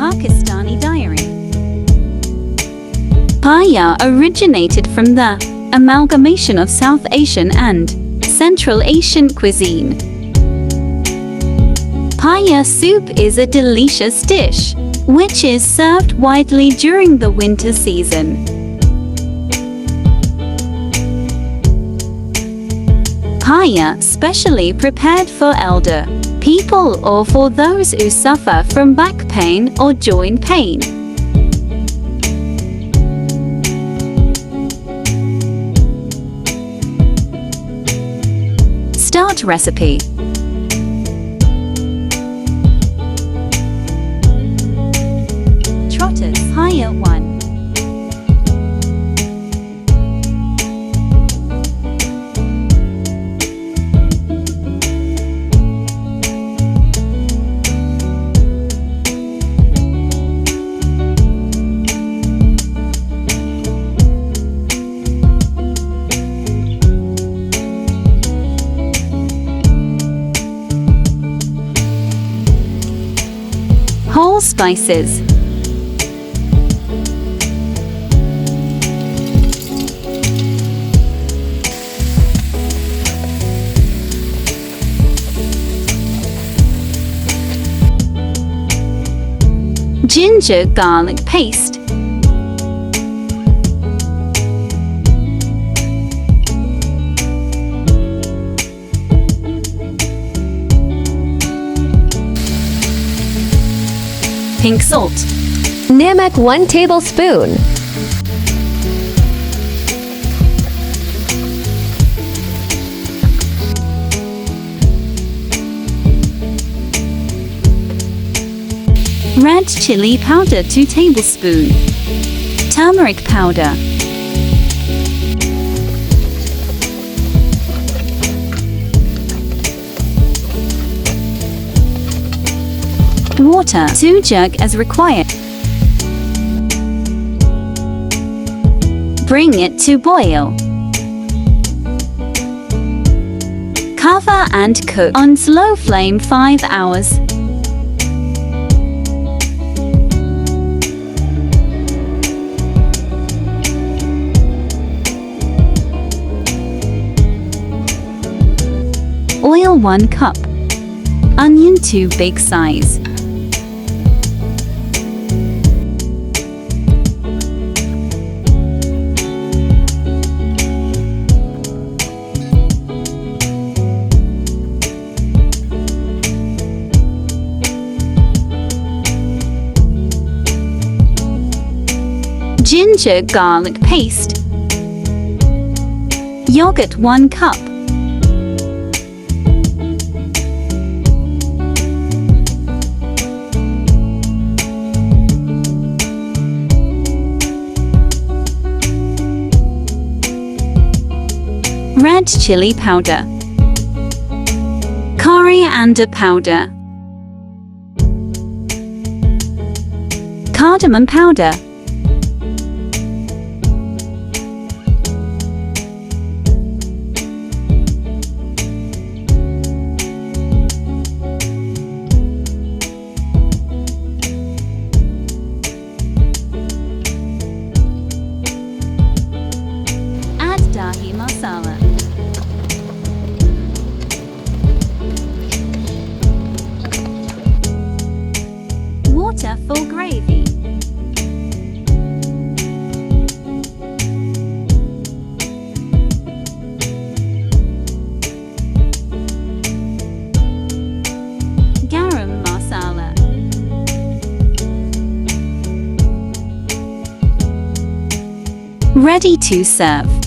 Pakistani diary. Paya originated from the amalgamation of South Asian and Central Asian cuisine. Paya soup is a delicious dish, which is served widely during the winter season. Paya specially prepared for elder people or for those who suffer from back pain or joint pain. Start recipe. Trotters Paya 1. Whole spices. Ginger garlic paste. Pink salt. Namak 1 tablespoon. Red chili powder 2 tablespoons. Turmeric powder. Water 2 jug as required. Bring it to boil. Cover and cook on slow flame 5 hours. Oil 1 cup. Onion 2 big size. Ginger garlic paste. Yogurt 1 cup. Red chili powder. Coriander powder. Cardamom powder. Add dahi masala. Water for gravy. Garam masala. Ready to serve.